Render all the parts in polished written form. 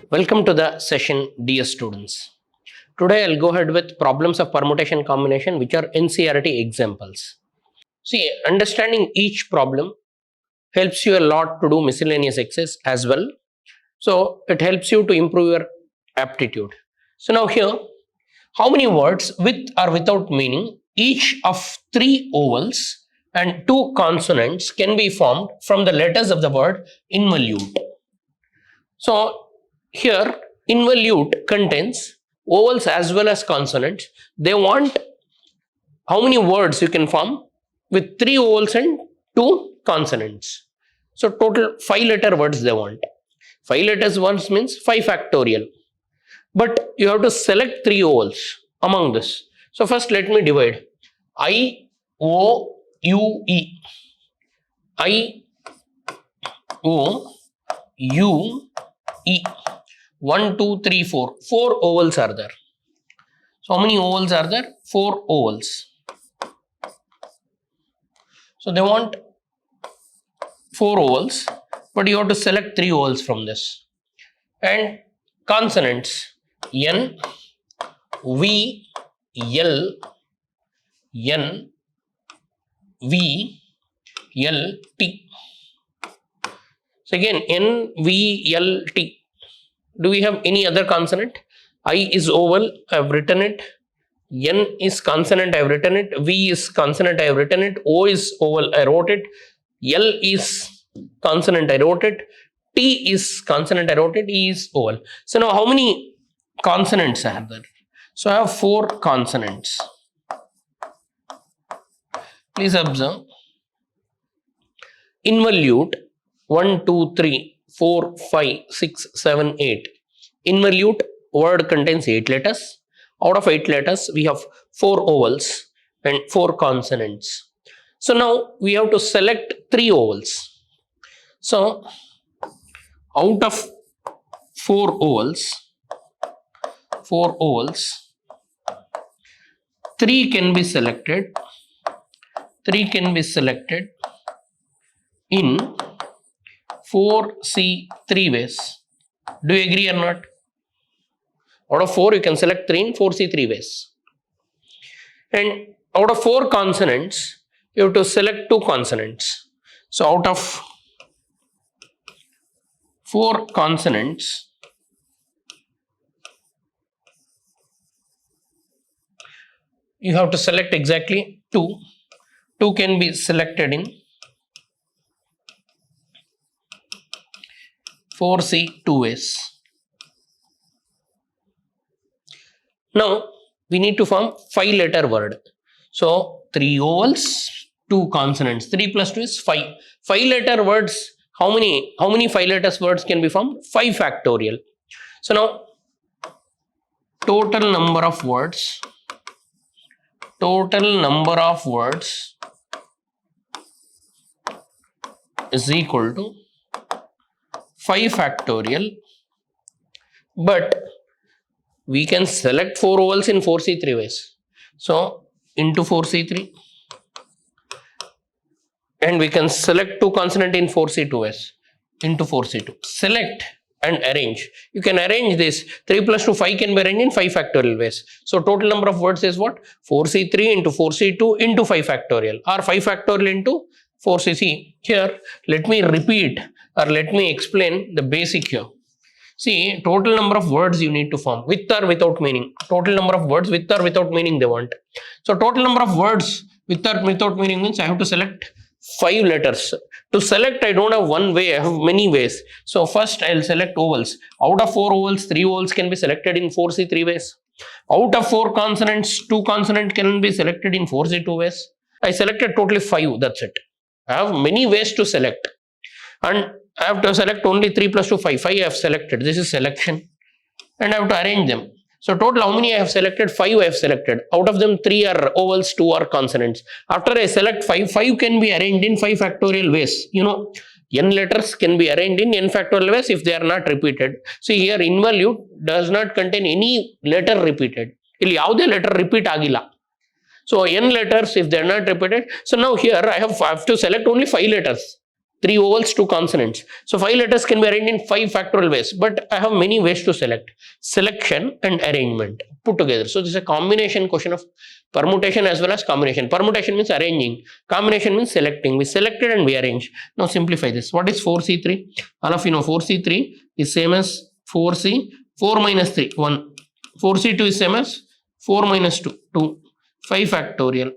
Welcome to the session, dear students. Today I'll go ahead with problems of permutation combination, which are NCERT examples. See, understanding each problem helps you a lot to do miscellaneous exercise as well. So it helps you to improve your aptitude. So now here, how many words with or without meaning, each of 3 vowels and 2 consonants can be formed from the letters of the word involute? So here, involute contains vowels as well as consonants. They want how many words you can form with 3 vowels and 2 consonants. So total 5 letter words they want. 5 letters once means 5 factorial. But you have to select 3 vowels among this. So first let me divide. I, O, U, E. I, O, U, E. 1, 2, 3, 4. 4 vowels are there. So how many vowels are there? 4 vowels. So they want 4 vowels, but you have to select 3 vowels from this. And consonants N, V, L, N, V, L, T. So again, N, V, L, T. Do we have any other consonant? I is vowel, I have written it. N is consonant, I have written it. V is consonant, I have written it. O is vowel, I wrote it. L is consonant, I wrote it. T is consonant, I wrote it. E is vowel. So now how many consonants I have there? So I have 4 consonants. Please observe. Involute 1, 2, 3. 4, 5, 6, 7, 8. Involute word contains 8 letters. Out of 8 letters, we have 4 vowels and 4 consonants. So now we have to select 3 vowels. So out of 4 vowels, 3 can be selected. 3 can be selected in 4C3 ways. Do you agree or not? Out of 4, you can select 3 in 4C3 ways. And out of 4 consonants, you have to select 2 consonants. So out of 4 consonants, you have to select exactly 2. 2 can be selected in 4C2 ways. Now we need to form 5 letter word. So 3 vowels, 2 consonants. 3 plus 2 is 5. 5 letter words, how many 5 letters words can be formed? 5 factorial. So now total number of words is equal to 5 factorial, but we can select 4 vowels in 4C3 ways. So into 4C3, and we can select 2 consonant in 4C2 ways into 4C2. Select and arrange. You can arrange this. 3 plus 2, 5 can be arranged in 5 factorial ways. So total number of words is what? 4C3 into 4C2 into 5 factorial, or 5 factorial into 4C3. Here, let me repeat or let me explain the basic here. See, total number of words you need to form with or without meaning. Total number of words with or without meaning they want. So total number of words with or without meaning means I have to select 5 letters. To select, I don't have one way, I have many ways. So first I'll select vowels. Out of 4 vowels, 3 vowels can be selected in 4C3 ways. Out of 4 consonants, 2 consonants can be selected in 4C2 ways. I selected totally 5, that's it. I have many ways to select. And I have to select only 3 plus 2, 5. 5 I have selected. This is selection. And I have to arrange them. So total how many I have selected? 5 I have selected. Out of them 3 are vowels, 2 are consonants. After I select 5, 5 can be arranged in 5 factorial ways. You know, n letters can be arranged in n factorial ways if they are not repeated. See here, involute does not contain any letter repeated. Illi yavade letter repeat agilla. So n letters if they are not repeated. So now here I have to select only 5 letters. 3 vowels, 2 consonants. So 5 letters can be arranged in 5 factorial ways, but I have many ways to select. Selection and arrangement put together. So this is a combination question of permutation as well as combination. Permutation means arranging, combination means selecting. We selected and we arranged. Now simplify this. What is 4C3? All of you know 4C3 is same as 4C, 4 minus 3, 1. 4C2 is same as 4 minus 2, 2. 5 factorial.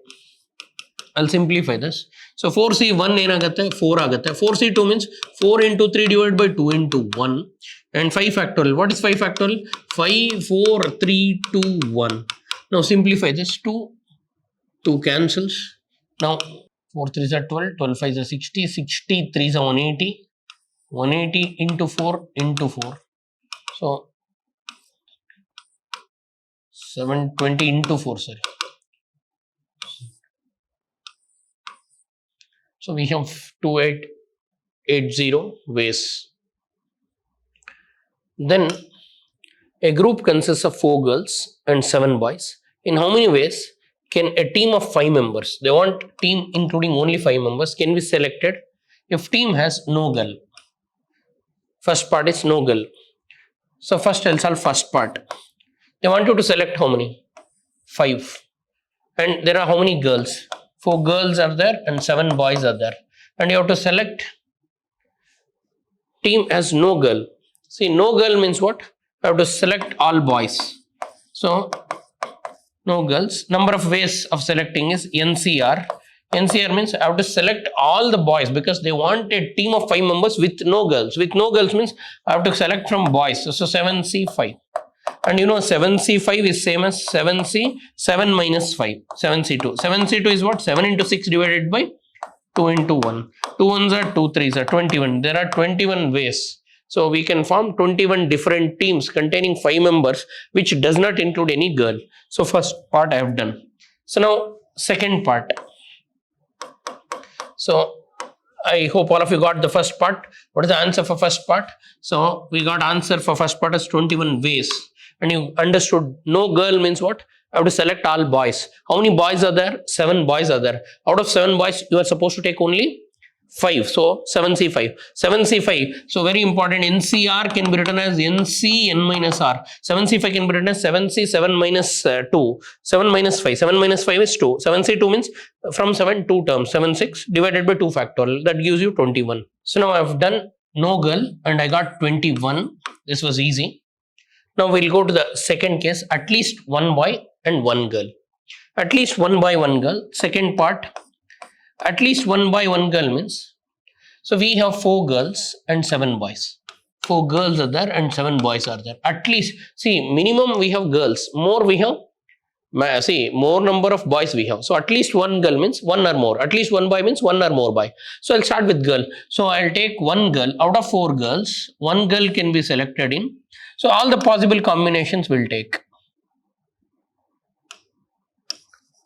I'll simplify this. So 4C1 ಏನಾಗುತ್ತೆ 4 ಆಗುತ್ತೆ. 4C2 means 4 into 3 divided by 2 into 1. And 5 factorial. What is 5 factorial? 5, 4, 3, 2, 1. Now simplify this. 2 cancels. Now 4 3s are 12, 12 5s are 60, 60 3s are 180. 180 into 4 into 4. So 720 into 4, sorry. So we have 2880 ways. Then a group consists of 4 girls and 7 boys. In how many ways can a team of 5 members, they want team including only 5 members, can be selected if team has no girl? First part is no girl. So first I'll solve first part. They want you to select how many? 5. And there are how many girls? 4 girls are there and 7 boys are there. And you have to select team as no girl. See, no girl means what? You have to select all boys. So, no girls. Number of ways of selecting is NCR. NCR means I have to select all the boys because they want a team of 5 members with no girls. With no girls means I have to select from boys. So 7C5. And you know 7C5 is same as 7C, 7 minus 5, 7C2. 7C2 is what? 7 into 6 divided by 2 into 1. 2 ones are 2 3s are 21. There are 21 ways. So we can form 21 different teams containing 5 members which does not include any girl. So first part I have done. So now second part. So I hope all of you got the first part. What is the answer for first part? So we got answer for first part as 21 ways. And you understood no girl means what? I have to select all boys. How many boys are there? 7 boys are there. Out of 7 boys, you are supposed to take only 5. So 7C5. 7C5. So very important. NCR can be written as NC N minus R. 7C5 can be written as 7C 7 minus 2. 7 minus 5. 7 minus 5 is 2. 7C2 means from 7 2 terms. 7 6 divided by 2 factorial. That gives you 21. So now I have done no girl and I got 21. This was easy. Now we'll go to the second case. At least 1 boy and 1 girl. At least 1 boy, 1 girl. Second part. At least 1 boy, 1 girl means. So we have 4 girls and 7 boys. 4 girls are there and 7 boys are there. At least, see, minimum we have girls. More we have. See, more number of boys we have. So at least 1 girl means 1 or more. At least 1 boy means 1 or more boy. So I'll start with girl. So I'll take 1 girl. Out of 4 girls, 1 girl can be selected in. So all the possible combinations will take.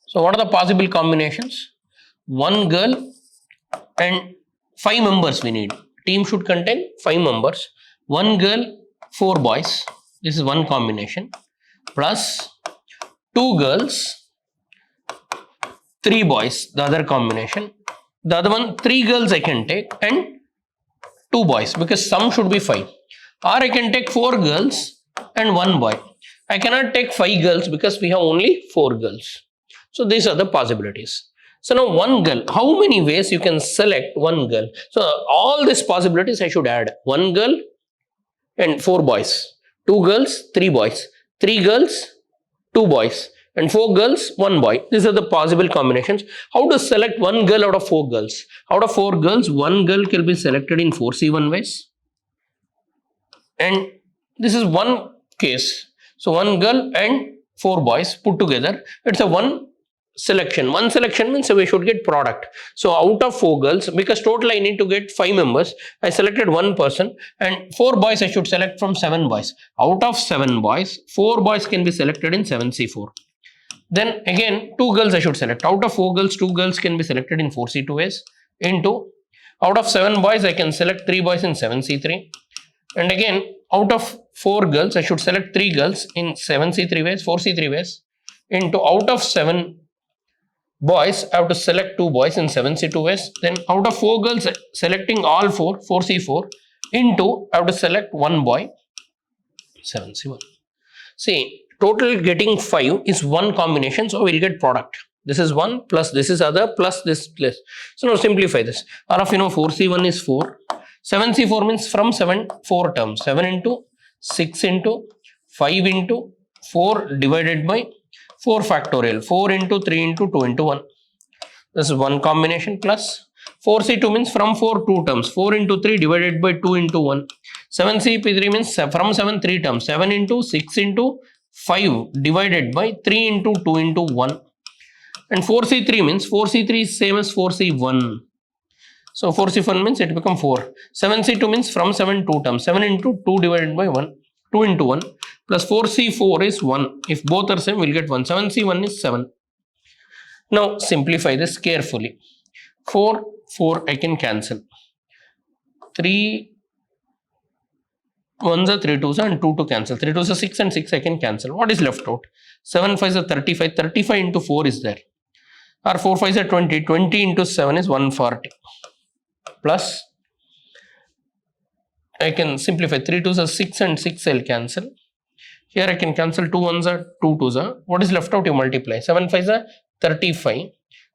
So what are the possible combinations? 1 girl and 5 members we need. Team should contain 5 members. 1 girl, 4 boys. This is one combination. Plus 2 girls, 3 boys, the other combination. The other one, 3 girls I can take and 2 boys because sum should be 5. Or I can take 4 girls and 1 boy. I cannot take 5 girls because we have only 4 girls. So these are the possibilities. So now 1 girl, how many ways you can select 1 girl? So all these possibilities I should add. 1 girl and 4 boys. 2 girls, 3 boys. 3 girls, 2 boys. And 4 girls, 1 boy. These are the possible combinations. How to select 1 girl out of 4 girls? Out of 4 girls, 1 girl can be selected in 4C1 ways. And this is one case. So 1 girl and 4 boys put together. It's a 1 selection. 1 selection means we should get product. So out of 4 girls, because total I need to get 5 members, I selected 1 person and 4 boys I should select from 7 boys. Out of 7 boys, 4 boys can be selected in 7C4. Then again 2 girls I should select. Out of 4 girls, 2 girls can be selected in 4C2 ways. Into out of 7 boys I can select 3 boys in 7C3. And again out of 4 girls I should select 3 girls in 7C3 ways, 4C3 ways. Into out of 7 boys, I have to select 2 boys in 7C2S. Then out of 4 girls, selecting all 4, 4C4 into, I have to select 1 boy, 7C1. See, total getting 5 is one combination, so we'll get product. This is 1 plus this is other plus this plus. So now simplify this. All of you know 4C1 is 4. 7C4 means from 7, 4 terms. 7 into 6 into 5 into 4 divided by 4 factorial. 4 into 3 into 2 into 1. This is one combination plus 4C2 means from 4 2 terms. 4 into 3 divided by 2 into 1. 7CP3 means from 7 3 terms. 7 into 6 into 5 divided by 3 into 2 into 1. And 4C3 means 4C3 is same as 4C1. So 4C1 means it become 4. 7C2 means from 7 2 terms. 7 into 2 divided by 1. 2 into 1 plus 4C4 is 1. If both are same, we'll get 1. 7C1 is 7. Now simplify this carefully. 4, 4 I can cancel. 3 1s are 3 2s and 2 to cancel. 3 2s are 6 and 6 I can cancel. What is left out? 7 5s are 35. 35 into 4 is there. Or 4 5s are 20. 20 into 7 is 140. Plus, I can simplify. 3 2s are 6 and 6 I'll cancel. Here I can cancel 2 1s are 2 2s are. What is left out? You multiply. 7 5s are 35.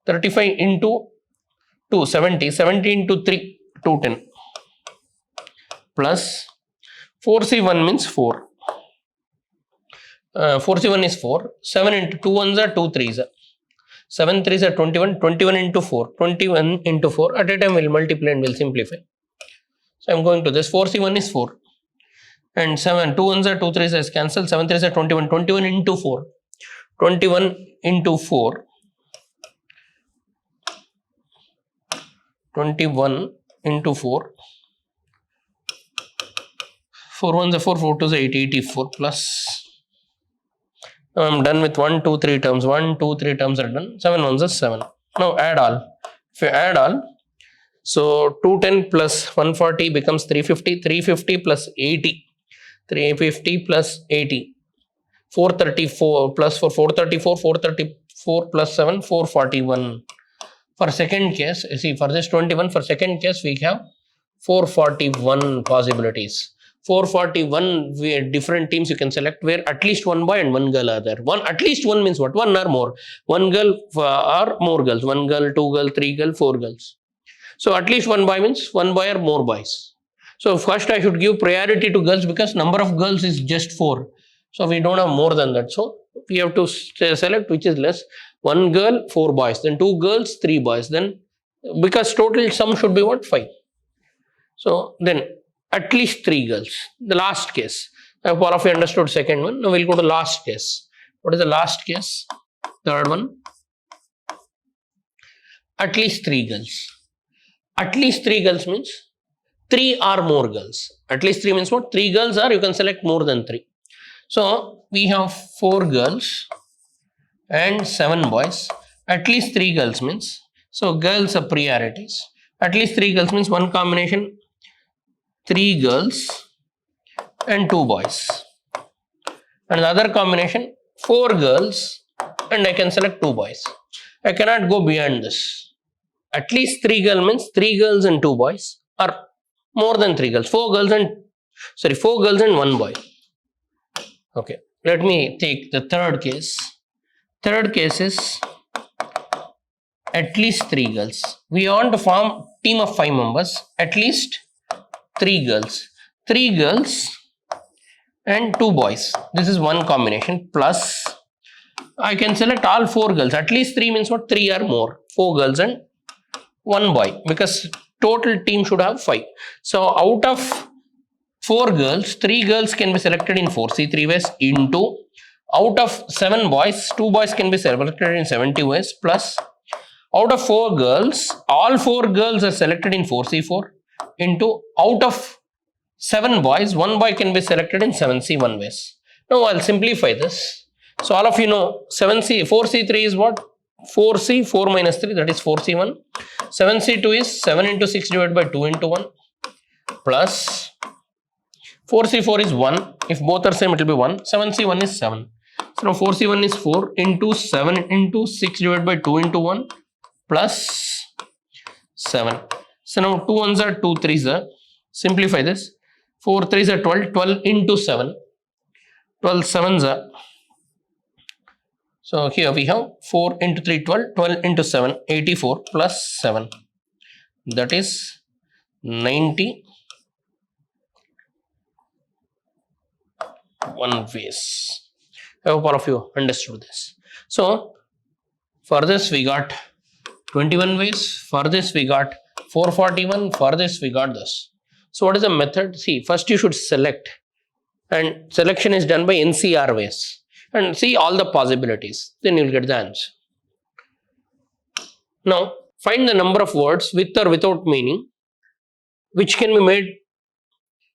35 into 2, 70. 70 into 3, 210. Plus 4C1 means 4. 4C1 is 4. 7 into 2 1s are 2 3s. 7 3s are 21. 21 into 4. 21 into 4. At a time we'll multiply and we'll simplify. So I'm going to this. 4C1 is 4. And 7. 2 1s are 2 3s is cancelled. 7 3s are 21. 21 into 4. 21 into 4. 21 into 4. 4 1s are 4. 4 2s are 8. 84 plus. Now I'm done with 1, 2, 3 terms. 1, 2, 3 terms are done. 7 1s are 7. Now add all. If you add all, so 210 plus 140 becomes 350. 350 plus 80. 350 plus 80. 434 plus 434. 434 plus 7. 441. For second case, see for this 21, for second case we have 441 possibilities. 441 different teams you can select where at least one boy and one girl are there. At least one means what? One or more. One girl or more girls. One girl, 2 girl, 3 girl, 4 girls. So at least one boy means one boy or more boys. So first I should give priority to girls because number of girls is just 4. So we don't have more than that. So we have to select which is less. 1 girl, 4 boys. Then 2 girls, 3 boys. Then because total sum should be what? 5. So then at least 3 girls. The last case. I hope all of you understood second one. Now we'll go to last case. What is the last case? Third one. At least 3 girls. At least 3 girls means 3 or more girls. At least 3 means what? 3 girls or you can select more than 3. So we have 4 girls and 7 boys. At least 3 girls means, so girls are priorities. At least 3 girls means one combination 3 girls and 2 boys. And the other combination 4 girls and I can select 2 boys. I cannot go beyond this. At least 3 girls means 3 girls and 2 boys or more than 3 girls. 4 girls and 1 boy. Okay. Let me take the third case. Third case is at least 3 girls. We want to form team of 5 members. At least 3 girls. 3 girls and 2 boys. This is one combination plus I can select all 4 girls. At least 3 means what? 3 or more. 4 girls and 1 boy because total team should have 5. So out of 4 girls, 3 girls can be selected in 4C3 ways into out of 7 boys, 2 boys can be selected in 70 ways plus out of 4 girls, all 4 girls are selected in 4C4 into out of 7 boys, 1 boy can be selected in 7C1 ways. Now I'll simplify this. So all of you know 4C3 is what? 4C, 4 minus 3, that is 4C1. 7C2 is 7 into 6 divided by 2 into 1 plus 4C4 is 1. If both are same, it will be 1. 7C1 is 7. So now 4C1 is 4 into 7 into 6 divided by 2 into 1 plus 7. So now 2 ones are 2 threes are. Simplify this. 4 threes are 12. 12 into 7. 12 sevens are. So here we have 4 into 3, 12. 12 into 7, 84 plus 7. That is 91 ways. I hope all of you understood this. So for this we got 21 ways. For this we got 441. For this we got this. So what is the method? See, first you should select, and selection is done by NCR ways, and see all the possibilities. Then you will get the answer. Now find the number of words with or without meaning which can be made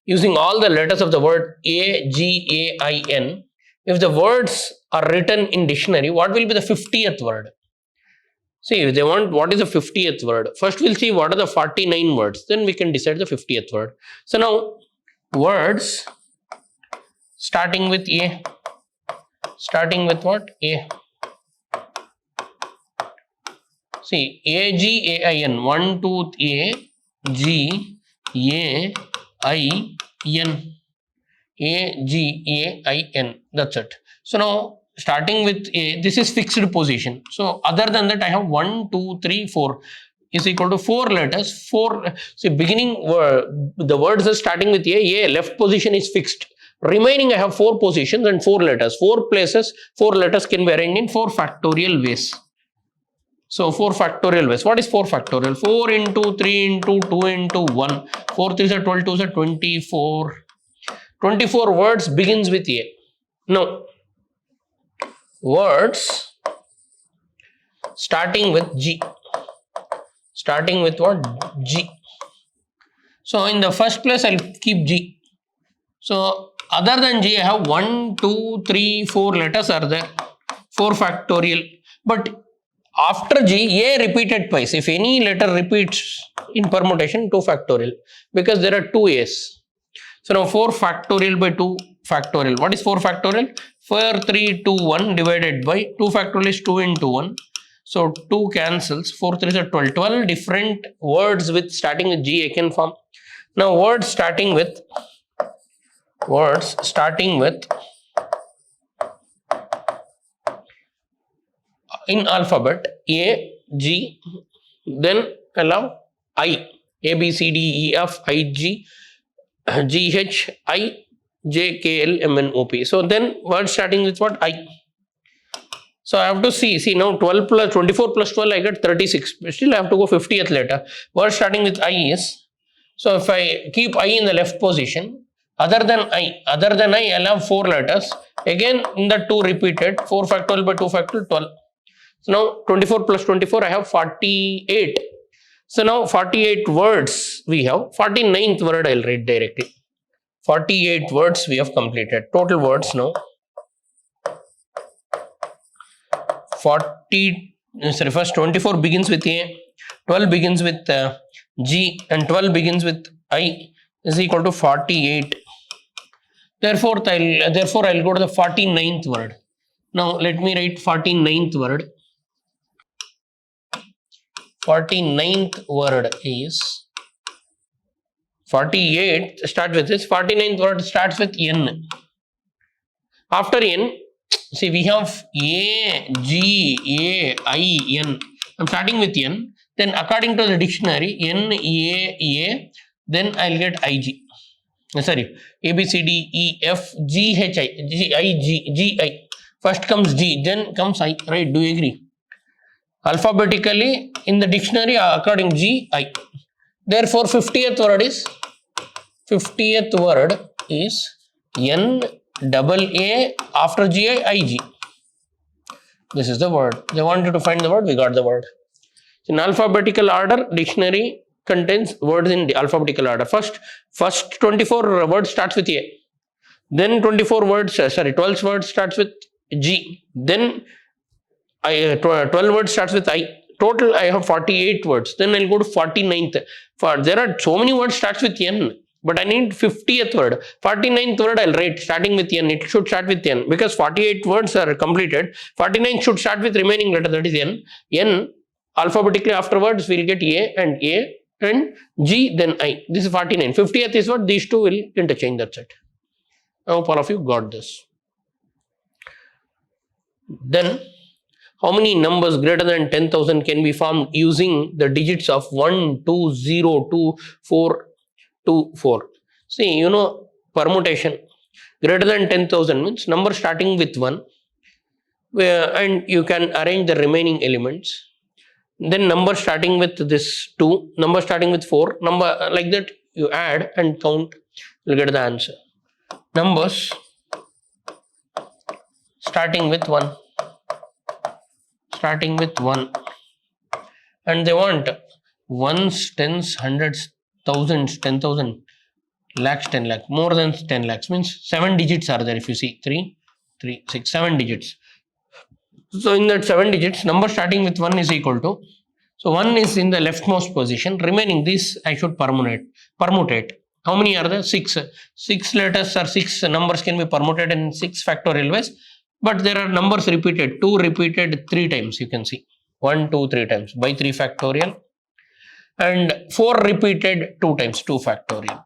using all the letters of the word A, G, A, I, N. If the words are written in dictionary, what will be the 50th word? See, if they want what is the 50th word, first we'll see what are the 49 words, then we can decide the 50th word. So now words starting with A, starting with what? A. See, A, G, A, I, N, 1, 2, A, G, A, I, N. A, G, A, I, N. That's it. So now starting with A, this is fixed position. So other than that, I have 1, 2, 3, 4 is equal to 4 letters. 4. See, beginning the words are starting with A. Left position is fixed. Remaining, I have 4 positions and 4 letters. 4 places, 4 letters can be arranged in 4 factorial ways. So 4 factorial ways. What is 4 factorial? 4 into 3 into 2 into 1. 4 3s are 12, 2s are 24. 24 words begins with A. Now, words starting with G. Starting with what? G. So in the first place, I'll keep G. So other than G, I have 1, 2, 3, 4 letters are there. 4 factorial. But after G, A repeated twice. If any letter repeats in permutation, 2 factorial. Because there are 2 A's. So now 4 factorial by 2 factorial. What is 4 factorial? 4, 3, 2, 1 divided by 2 factorial is 2 into 1. So 2 cancels. 4 3s are 12. 12 different words with starting with G I can form. Now words starting with in alphabet A, G, then allow I. A, B, C, D, E, F, I, G, G, H, I, J, K, L, M, N, O, P. So then word starting with what? I. So I have to see now 12 plus 24 plus 12 I get 36. Still I have to go 50th letter. Word starting with I is, so if I keep I in the left position, other than I I'll have 4 letters. Again in the 2 repeated, 4 factorial by 2 factorial 12. So now 24 plus 24 I have 48. So now 48 words we have. 49th word I'll write directly. 48 words we have completed. Total words now. 24 begins with A, 12 begins with G, and 12 begins with I is equal to 48. Therefore I'll go to the 49th word. Now let me write 49th word. 49th word is 48. Start with this. 49th word starts with N. After N, see we have A, G, A, I, N. I'm starting with N. Then according to the dictionary, N, A, then I'll get IG. Sorry, A, B, C, D, E, F, G, H, I, G, I, G, I. First comes G, then comes I. Right? Do you agree? Alphabetically in the dictionary according G, I. Therefore 50th word is N double A after G I I G. This is the word. They want you to find the word, we got the word. In alphabetical order, dictionary contains words in the alphabetical order. First 24 words starts with A. Then 12 words starts with G. Then 12 words starts with I. Total I have 48 words. Then I'll go to 49th. There are so many words starts with N. but I need 50th word. 49th word I'll write starting with n. It should start with n because 48 words are completed. 49 should start with remaining letter, that is n. N alphabetically afterwards we'll get A and G, then I. This is 49. 50th is what? These two will interchange. That's it. I hope all of you got this. Then, how many numbers greater than 10,000 can be formed using the digits of 1, 2, 0, 2, 4, 2, 4? See, you know, permutation. Greater than 10,000 means number starting with 1, and you can arrange the remaining elements. Then number starting with this 2, number starting with 4, number like that you add and count, you'll get the answer. Numbers starting with 1, and they want ones, tens, hundreds, thousands, 10,000, lakhs, 10 lakh, more than 10 lakhs means 7 digits are there. If you see 3, 3, 6, 7 digits. So in that 7 digits, number starting with 1 is equal to, so 1 is in the leftmost position, remaining this I should permutate. How many are there? 6. 6 letters or 6 numbers can be permuted in 6 factorial ways, but there are numbers repeated, 2 repeated 3 times, you can see 1, 2, 3 times by 3 factorial, and 4 repeated 2 times, 2 factorial.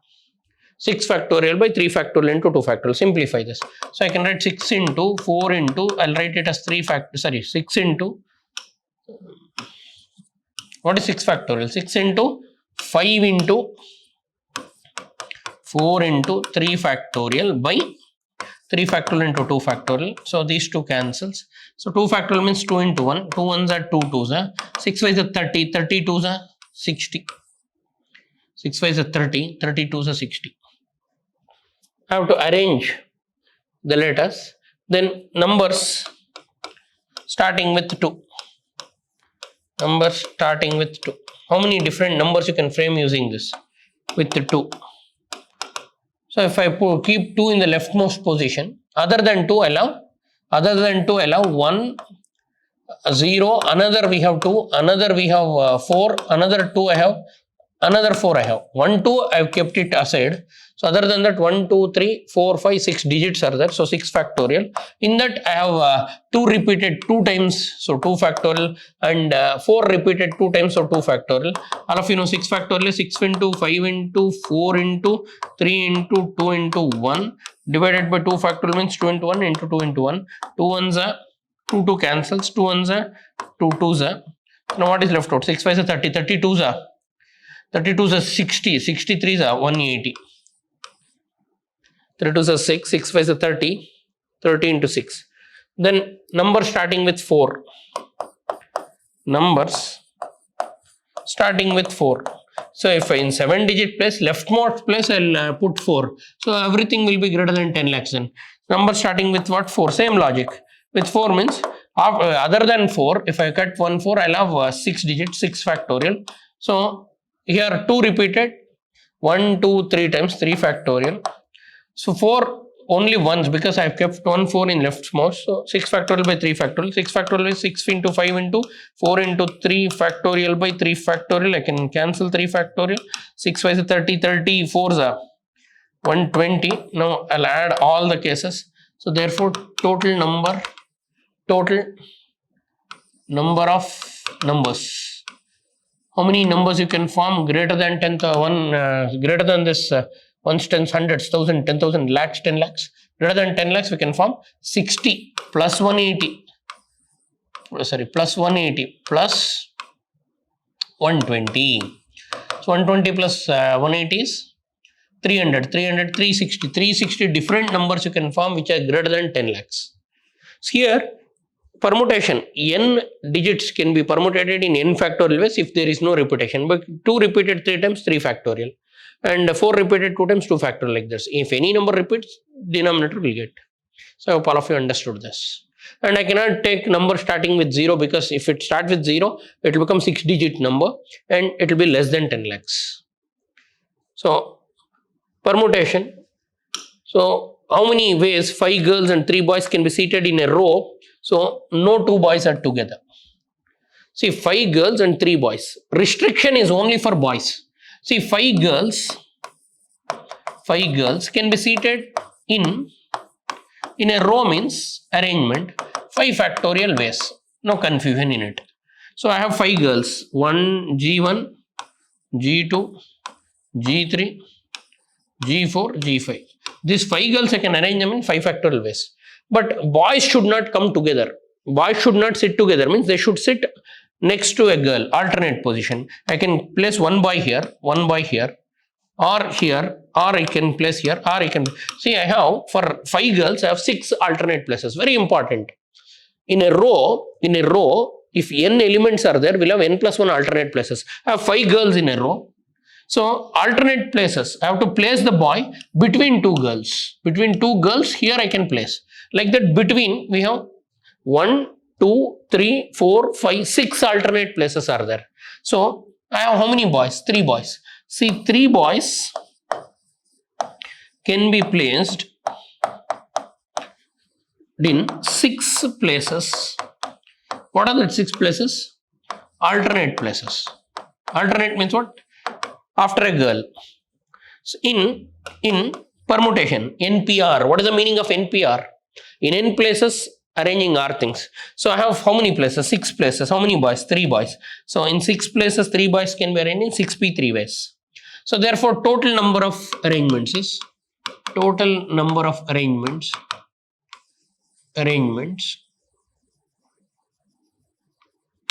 6 factorial by 3 factorial into 2 factorial. Simplify this. So I can write 6 into 4 into, I'll write it as 6 into, what is 6 factorial? 6 into 5 into 4 into 3 factorial by 3 factorial into 2 factorial. So these two cancels. So 2 factorial means 2 into 1. 2 ones are 2 twos are. 6 5s are 30. 30 twos are 60. 6 5s are 30. 30 twos are 60. I have to arrange the letters. Then numbers starting with 2. Numbers starting with 2. How many different numbers you can frame using this? With the 2. So if I keep 2 in the leftmost position, other than 2 allow 1, 0, another we have 2, another we have 4, another 2 I have, another 4 I have. 1, 2 I have kept it aside. So other than that 1, 2, 3, 4, 5, 6 digits are there. So 6 factorial. In that I have 2 repeated 2 times. So 2 factorial, and 4 repeated 2 times. So 2 factorial. All of you know 6 factorial is 6 into 5 into 4 into 3 into 2 into 1 divided by 2 factorial means 2 into 1 into 2 into 1. 2 ones are 2 2 cancels. 2 ones are 2 twos are. Now what is left out? 6 5s are 30. 32s are 32s are 60. 63s are 180. 32s are 6, 6 5s are 30, 30 into 6. Then number starting with 4. Numbers starting with 4. So if in 7 digit place, leftmost place I'll put 4. So everything will be greater than 10 lakhs then. Number starting with what? 4. Same logic. With 4 means other than 4, if I cut 1 4, I'll have 6 digits, 6 factorial. So here 2 repeated, 1, 2, 3 times, 3 factorial. So 4 only once because I have kept 1 4 in leftmost. So 6 factorial by 3 factorial. 6 factorial is 6 into 5 into 4 into 3 factorial by 3 factorial. I can cancel 3 factorial. 6 5 is 30. 30 4s are 120. Now I'll add all the cases. So therefore total number of numbers. How many numbers you can form greater than 10,000? Greater than this. Ones, tens, hundreds, thousand, 10,000, lakhs, 10 lakhs. Greater than 10 lakhs, we can form 60 plus 180. Plus 180 plus 120. So 120 plus 180 is 300, 300, 360. 360 different numbers you can form which are greater than 10 lakhs. So here, permutation, n digits can be permutated in n factorial ways if there is no repetition. But 2 repeated 3 times, 3 factorial. And 4 repeated 2 times, 2 factorial, like this. If any number repeats, denominator will get. So I hope all of you understood this. And I cannot take number starting with 0 because if it starts with 0, it will become 6 digit number and it will be less than 10 lakhs. So permutation. So how many ways 5 girls and 3 boys can be seated in a row? So no 2 boys are together. See, 5 girls and 3 boys. Restriction is only for boys. See, 5 girls 5 girls can be seated in a row means arrangement 5 factorial ways. No confusion in it. So I have 5 girls, 1 G1, G2, G3, G4, G5. These 5 girls I can arrange them in 5 factorial ways. But boys should not come together. Boys should not sit together, means they should sit next to a girl, alternate position. I can place one boy here, or I can place here, or I can see I have for 5 girls I have 6 alternate places. Very important. In a row, if n elements are there, we'll have n plus 1 alternate places. I have 5 girls in a row. So alternate places, I have to place the boy between 2 girls. Between 2 girls, here I can place. Like that, between we have 1, 2, 3, 4, 5, 6 alternate places are there. So I have how many boys? 3 boys. See, 3 boys can be placed in 6 places. What are the 6 places? Alternate places. Alternate means what? After a girl. So in permutation, NPR, what is the meaning of NPR? In n places, arranging R things. So I have how many places? 6 places. How many boys? 3 boys. So in 6 places, 3 boys can be arranged in 6p3 ways. So therefore, total number of arrangements is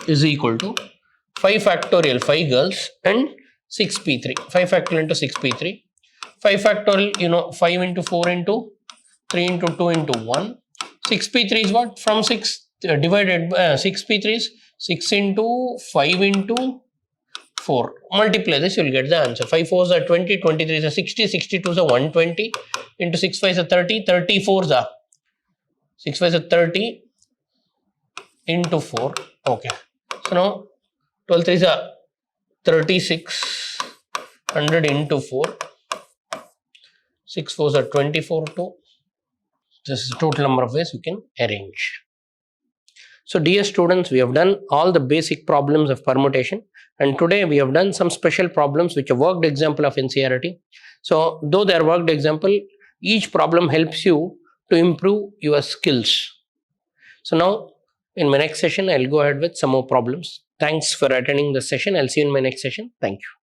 is equal to 5 factorial 5 girls and 6p3. 5 factorial into 6p3. 5 factorial, 5 into 4 into 3 into 2 into 1. 6p3 is what? From 6 divided by 6p3 is 6 into 5 into 4. Multiply this, you will get the answer. 5 4s are 20, 23 is 60, 62 is 120, into 6 5 is 30, 34s are 6 5 is 30 into 4. Okay. So now 12 3 is 36, 100 into 4. 6 4s are 24 2. This is the total number of ways you can arrange. So dear students, we have done all the basic problems of permutation, and today we have done some special problems which are worked example of NCERT. So though they are worked example, each problem helps you to improve your skills. So now in my next session, I'll go ahead with some more problems. Thanks for attending the session. I'll see you in my next session. Thank you.